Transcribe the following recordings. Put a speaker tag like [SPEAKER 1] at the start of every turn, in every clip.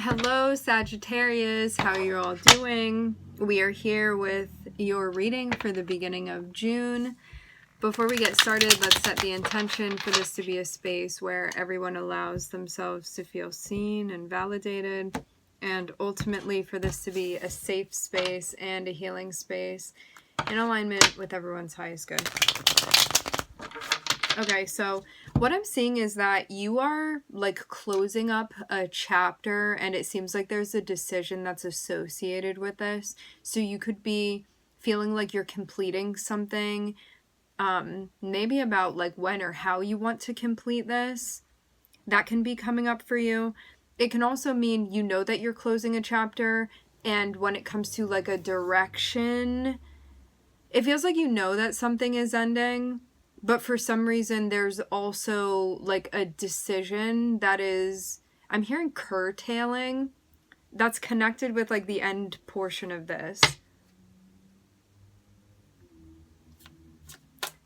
[SPEAKER 1] Hello, Sagittarius. How are you all doing? We are here with your reading for the beginning of June. Before we get started, let's set the intention for this to be a space where everyone allows themselves to feel seen and validated, and ultimately for this to be a safe space and a healing space in alignment with everyone's highest good. Okay, so what I'm seeing is that you are like closing up a chapter, and it seems like there's a decision that's associated with this. So you could be feeling like you're completing something, maybe about like when or how you want to complete this. That can be coming up for you. It can also mean you know that you're closing a chapter, and when it comes to like a direction, it feels like you know that something is ending, but for some reason there's also like a decision that is, I'm hearing curtailing, that's connected with like the end portion of this.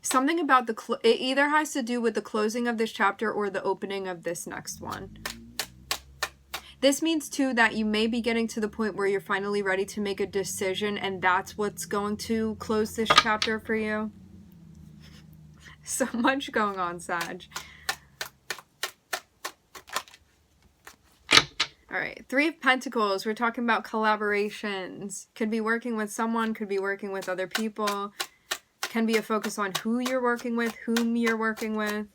[SPEAKER 1] Something about it either has to do with the closing of this chapter or the opening of this next one. This means too that you may be getting to the point where you're finally ready to make a decision, and that's what's going to close this chapter for you. So much going on, Sag. All right, Three of Pentacles. We're talking about collaborations. Could be working with someone, could be working with other people. Can be a focus on who you're working with, whom you're working with.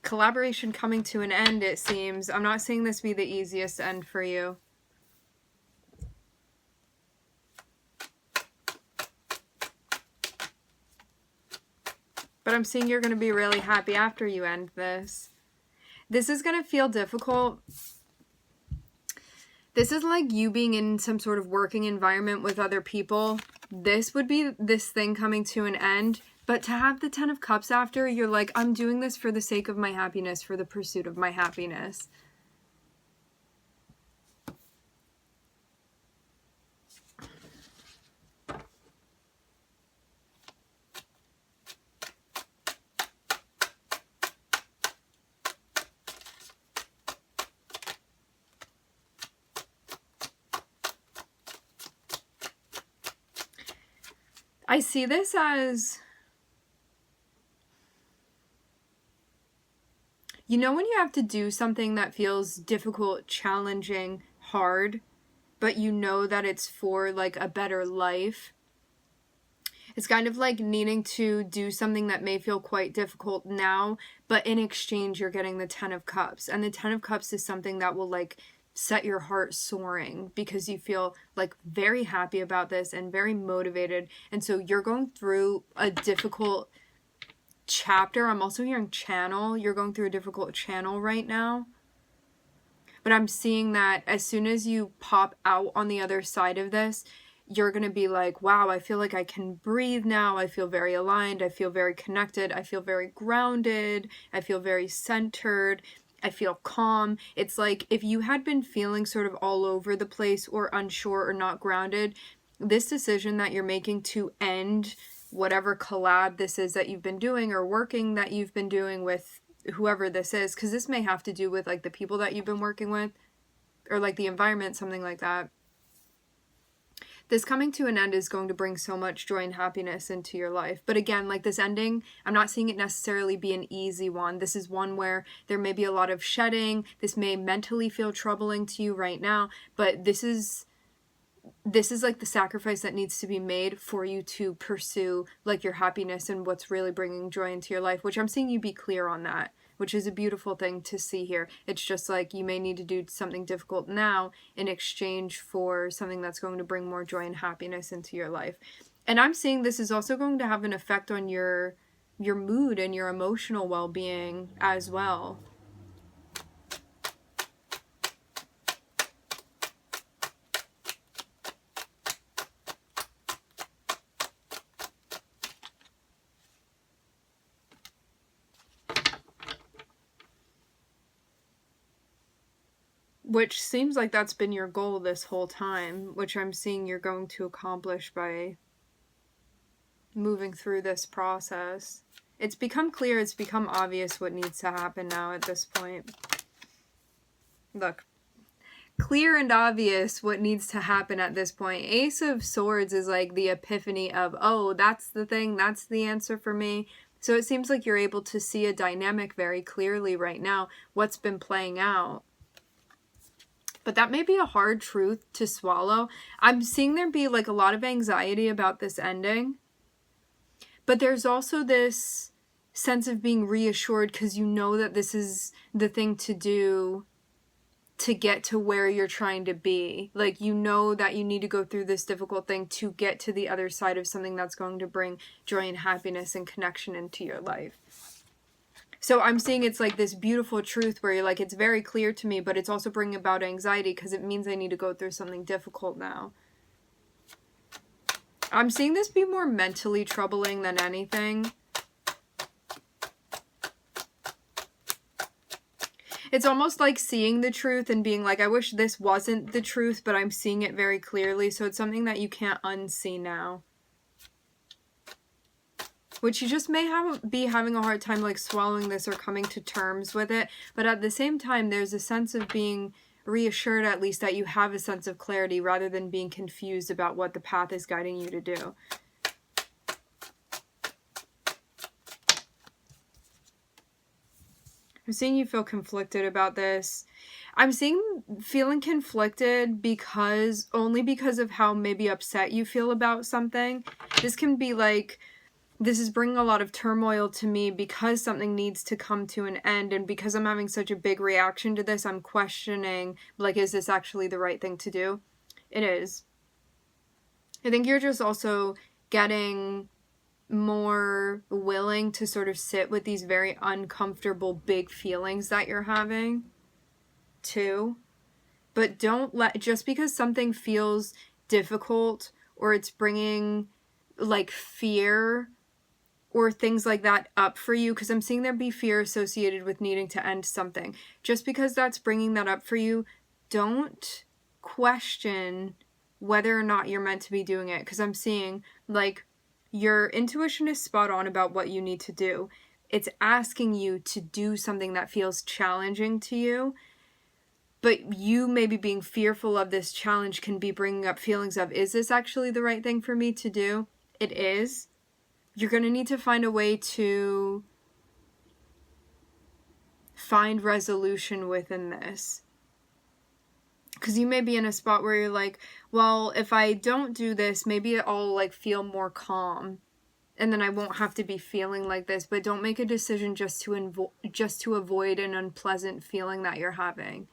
[SPEAKER 1] Collaboration coming to an end, it seems. I'm not seeing this be the easiest end for you. But I'm seeing you're going to be really happy after you end this. This is going to feel difficult. This is like you being in some sort of working environment with other people. This would be this thing coming to an end. But to have the Ten of Cups after, you're like, I'm doing this for the sake of my happiness, for the pursuit of my happiness. I see this as, you know, when you have to do something that feels difficult, challenging, hard, but you know that it's for like a better life. It's kind of like needing to do something that may feel quite difficult now, but in exchange you're getting the Ten of Cups. And the Ten of Cups is something that will like set your heart soaring because you feel like very happy about this and very motivated. And so you're going through a difficult chapter. I'm also hearing channel. You're going through a difficult channel right now. But I'm seeing that as soon as you pop out on the other side of this, you're going to be like, wow, I feel like I can breathe now. I feel very aligned. I feel very connected. I feel very grounded. I feel very centered. I feel calm. It's like if you had been feeling sort of all over the place or unsure or not grounded, this decision that you're making to end whatever collab this is that you've been doing or working that you've been doing with whoever this is, because this may have to do with like the people that you've been working with or like the environment, something like that. This coming to an end is going to bring so much joy and happiness into your life. But again, like this ending, I'm not seeing it necessarily be an easy one. This is one where there may be a lot of shedding. This may mentally feel troubling to you right now, but this is like the sacrifice that needs to be made for you to pursue like your happiness and what's really bringing joy into your life, which I'm seeing you be clear on that, which is a beautiful thing to see here. It's just like you may need to do something difficult now in exchange for something that's going to bring more joy and happiness into your life. And I'm seeing this is also going to have an effect on your mood and your emotional well-being as well. Which seems like that's been your goal this whole time, which I'm seeing you're going to accomplish by moving through this process. It's become clear, it's become obvious what needs to happen now at this point. Look. Clear and obvious what needs to happen at this point. Ace of Swords is like the epiphany of, oh, that's the thing, that's the answer for me. So it seems like you're able to see a dynamic very clearly right now, what's been playing out. But that may be a hard truth to swallow. I'm seeing there be like a lot of anxiety about this ending. But there's also this sense of being reassured because you know that this is the thing to do to get to where you're trying to be. Like, you know that you need to go through this difficult thing to get to the other side of something that's going to bring joy and happiness and connection into your life. So I'm seeing it's like this beautiful truth where you're like, it's very clear to me, but it's also bringing about anxiety because it means I need to go through something difficult now. I'm seeing this be more mentally troubling than anything. It's almost like seeing the truth and being like, I wish this wasn't the truth, but I'm seeing it very clearly. So it's something that you can't unsee now. Which you just may be having a hard time like swallowing this or coming to terms with it. But at the same time, there's a sense of being reassured at least that you have a sense of clarity rather than being confused about what the path is guiding you to do. I'm seeing you feel conflicted about this. I'm seeing feeling conflicted only because of how maybe upset you feel about something. This can be like, this is bringing a lot of turmoil to me because something needs to come to an end. And because I'm having such a big reaction to this, I'm questioning, like, is this actually the right thing to do? It is. I think you're just also getting more willing to sort of sit with these very uncomfortable big feelings that you're having too. But don't let, just because something feels difficult or it's bringing like fear or things like that up for you, because I'm seeing there be fear associated with needing to end something. Just because that's bringing that up for you, don't question whether or not you're meant to be doing it. Because I'm seeing like your intuition is spot on about what you need to do. It's asking you to do something that feels challenging to you. But you maybe being fearful of this challenge can be bringing up feelings of, is this actually the right thing for me to do? It is. You're going to need to find a way to find resolution within this. Because you may be in a spot where you're like, well, if I don't do this, maybe I'll like feel more calm. And then I won't have to be feeling like this. But don't make a decision just to avoid an unpleasant feeling that you're having.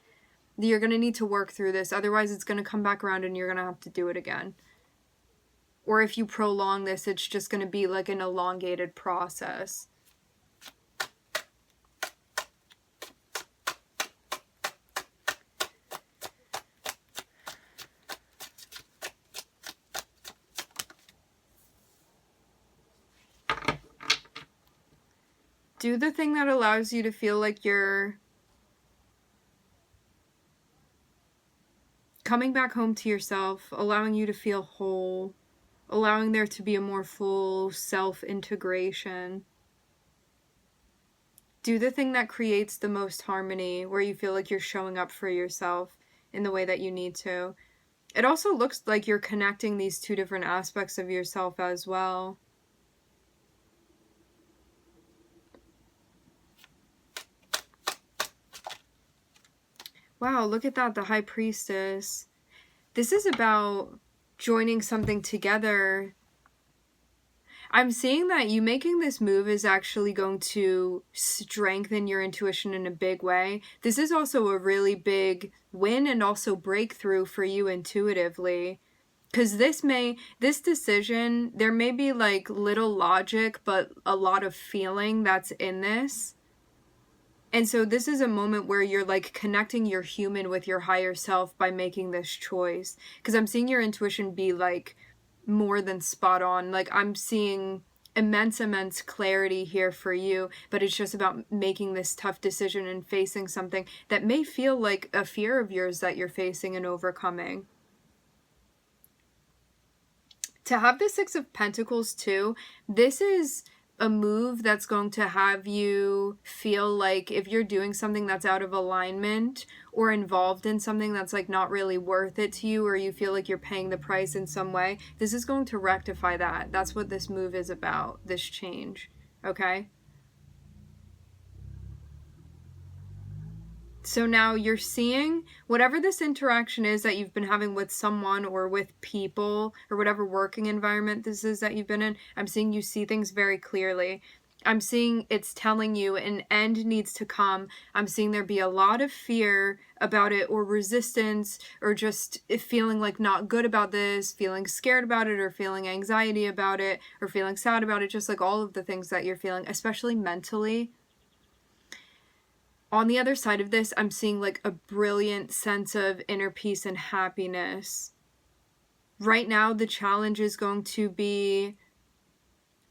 [SPEAKER 1] You're going to need to work through this. Otherwise, it's going to come back around and you're going to have to do it again. Or if you prolong this, it's just going to be like an elongated process. Do the thing that allows you to feel like you're coming back home to yourself, allowing you to feel whole, allowing there to be a more full self-integration. Do the thing that creates the most harmony, where you feel like you're showing up for yourself in the way that you need to. It also looks like you're connecting these two different aspects of yourself as well. Wow, look at that, the High Priestess. This is about joining something together. I'm seeing that you making this move is actually going to strengthen your intuition in a big way. This is also a really big win and also breakthrough for you intuitively. Because this decision, there may be like little logic, but a lot of feeling that's in this. And so this is a moment where you're like connecting your human with your higher self by making this choice. Because I'm seeing your intuition be like more than spot on. Like I'm seeing immense clarity here for you, but it's just about making this tough decision and facing something that may feel like a fear of yours that you're facing and overcoming. To have the Six of Pentacles too, this is a move that's going to have you feel like if you're doing something that's out of alignment or involved in something that's like not really worth it to you, or you feel like you're paying the price in some way, this is going to rectify that. That's what this move is about, this change, okay? So now you're seeing whatever this interaction is that you've been having with someone or with people or whatever working environment this is that you've been in. I'm seeing you see things very clearly. I'm seeing it's telling you an end needs to come. I'm seeing there be a lot of fear about it or resistance or just feeling like not good about this, feeling scared about it or feeling anxiety about it or feeling sad about it, just like all of the things that you're feeling, especially mentally. On the other side of this, I'm seeing like a brilliant sense of inner peace and happiness. Right now, the challenge is going to be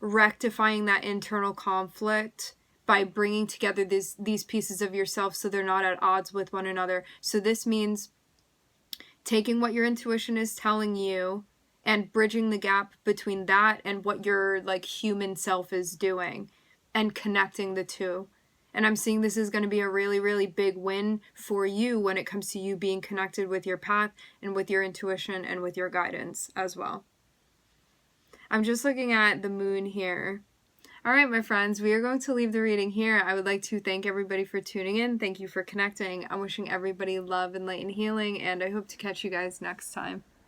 [SPEAKER 1] rectifying that internal conflict by bringing together these pieces of yourself so they're not at odds with one another. So this means taking what your intuition is telling you and bridging the gap between that and what your like human self is doing and connecting the two. And I'm seeing this is going to be a really, really big win for you when it comes to you being connected with your path and with your intuition and with your guidance as well. I'm just looking at the moon here. All right, my friends, we are going to leave the reading here. I would like to thank everybody for tuning in. Thank you for connecting. I'm wishing everybody love and light and healing, and I hope to catch you guys next time.